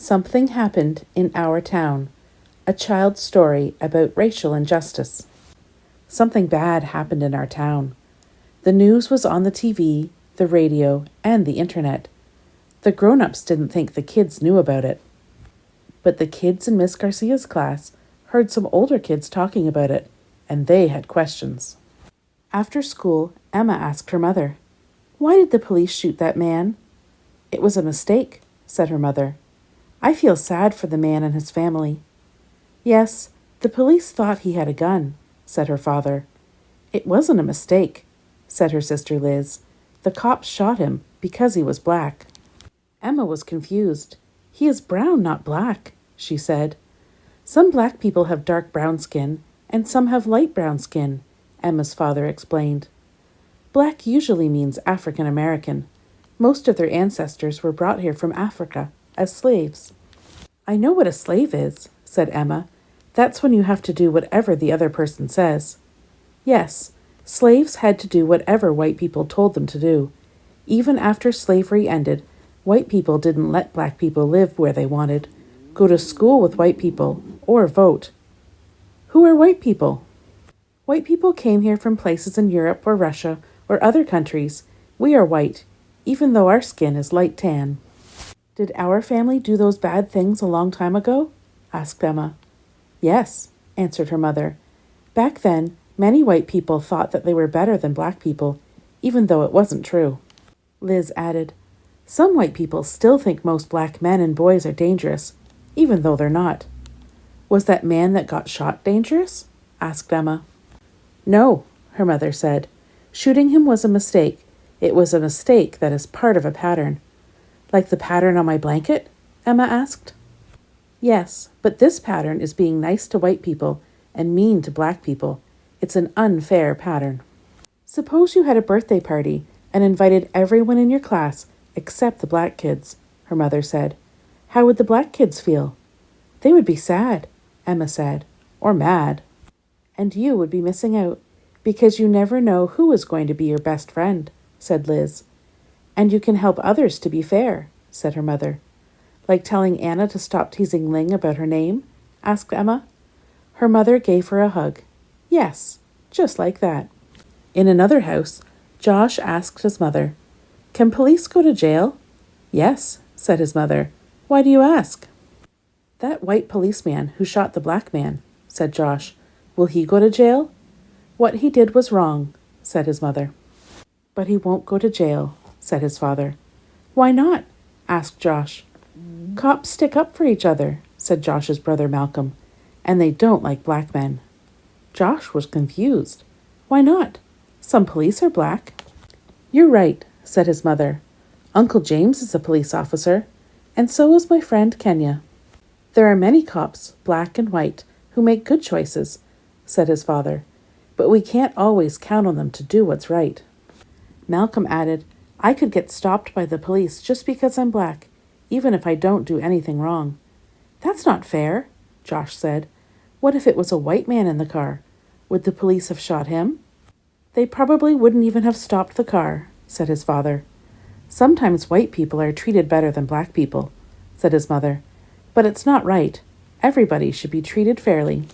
Something happened in our town. A child's story about racial injustice. Something bad happened in our town. The news was on the TV, the radio, and the internet. The grown-ups didn't think the kids knew about it. But the kids in Miss Garcia's class heard some older kids talking about it, and they had questions. After school, Emma asked her mother, "Why did the police shoot that man?" "It was a mistake," said her mother. "I feel sad for the man and his family." "Yes, the police thought he had a gun," said her father. "It wasn't a mistake," said her sister Liz. "The cops shot him because he was black." Emma was confused. "He is brown, not black," she said. "Some black people have dark brown skin, and some have light brown skin," Emma's father explained. "Black usually means African American. Most of their ancestors were brought here from Africa as slaves." "I know what a slave is," said Emma. "That's when you have to do whatever the other person says." Yes, slaves had to do whatever white people told them to do. Even after slavery ended, white people didn't let black people live where they wanted, go to school with white people, or vote. Who are white people? White people came here from places in Europe or Russia or other countries. We are white, even though our skin is light tan. "Did our family do those bad things a long time ago?" asked Emma. "Yes," answered her mother. "Back then, many white people thought that they were better than black people, even though it wasn't true." Liz added, "Some white people still think most black men and boys are dangerous, even though they're not." "Was that man that got shot dangerous?" asked Emma. "No," her mother said. "Shooting him was a mistake. It was a mistake that is part of a pattern." "Like the pattern on my blanket?" Emma asked. "Yes, but this pattern is being nice to white people and mean to black people. It's an unfair pattern." "Suppose you had a birthday party and invited everyone in your class except the black kids," her mother said. "How would the black kids feel?" "They would be sad," Emma said, "or mad." "And you would be missing out, because you never know who is going to be your best friend," said Liz. "And you can help others to be fair," said her mother. "Like telling Anna to stop teasing Ling about her name?" asked Emma. Her mother gave her a hug. "Yes, just like that." In another house, Josh asked his mother, "Can police go to jail?" "Yes," said his mother. "Why do you ask?" "That white policeman who shot the black man," said Josh. "Will he go to jail?" "What he did was wrong," said his mother. "But he won't go to jail," said his father. "Why not?" asked Josh. "Cops stick up for each other," said Josh's brother Malcolm, "and they don't like black men." Josh was confused. "Why not? Some police are black." "You're right," said his mother. "Uncle James is a police officer, and so is my friend Kenya." "There are many cops, black and white, who make good choices," said his father, "but we can't always count on them to do what's right." Malcolm added, "I could get stopped by the police just because I'm black, even if I don't do anything wrong." "That's not fair," Josh said. "What if it was a white man in the car? Would the police have shot him?" "They probably wouldn't even have stopped the car," said his father. "Sometimes white people are treated better than black people," said his mother. "But it's not right. Everybody should be treated fairly."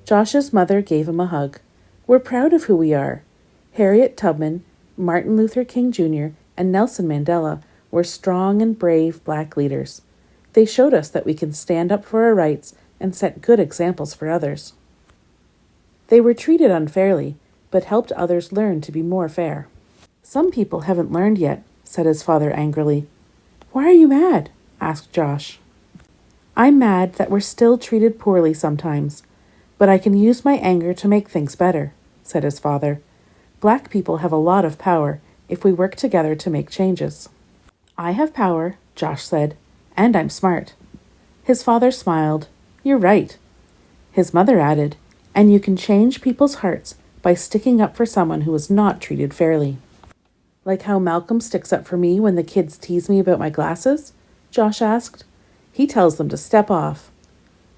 Josh's mother gave him a hug. "We're proud of who we are. Harriet Tubman, Martin Luther King Jr., and Nelson Mandela were strong and brave black leaders. They showed us that we can stand up for our rights and set good examples for others. They were treated unfairly, but helped others learn to be more fair." "Some people haven't learned yet," said his father angrily. "Why are you mad?" asked Josh. "I'm mad that we're still treated poorly sometimes, but I can use my anger to make things better," said his father. "Black people have a lot of power if we work together to make changes." "I have power," Josh said, "and I'm smart." His father smiled. "You're right." His mother added, "And you can change people's hearts by sticking up for someone who is not treated fairly." "Like how Malcolm sticks up for me when the kids tease me about my glasses?" Josh asked. "He tells them to step off."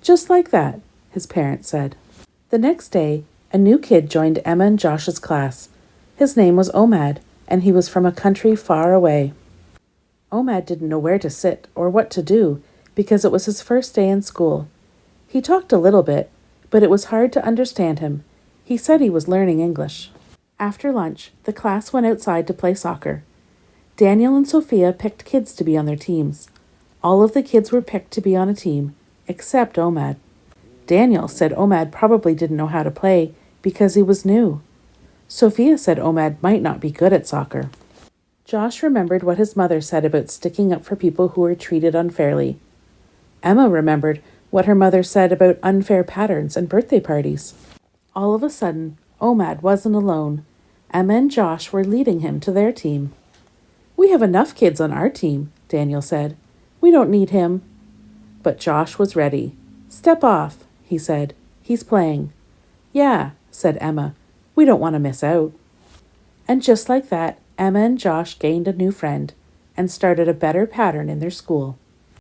"Just like that," his parents said. The next day, a new kid joined Emma and Josh's class. His name was Omad, and he was from a country far away. Omad didn't know where to sit or what to do because it was his first day in school. He talked a little bit, but it was hard to understand him. He said he was learning English. After lunch, the class went outside to play soccer. Daniel and Sophia picked kids to be on their teams. All of the kids were picked to be on a team, except Omad. Daniel said Omad probably didn't know how to play because he was new. Sophia said Omad might not be good at soccer. Josh remembered what his mother said about sticking up for people who were treated unfairly. Emma remembered what her mother said about unfair patterns and birthday parties. All of a sudden, Omad wasn't alone. Emma and Josh were leading him to their team. "We have enough kids on our team," Daniel said. "We don't need him." But Josh was ready. "Step off," he said. "He's playing." "Yeah," said Emma. "We don't want to miss out." And just like that, Emma and Josh gained a new friend and started a better pattern in their school.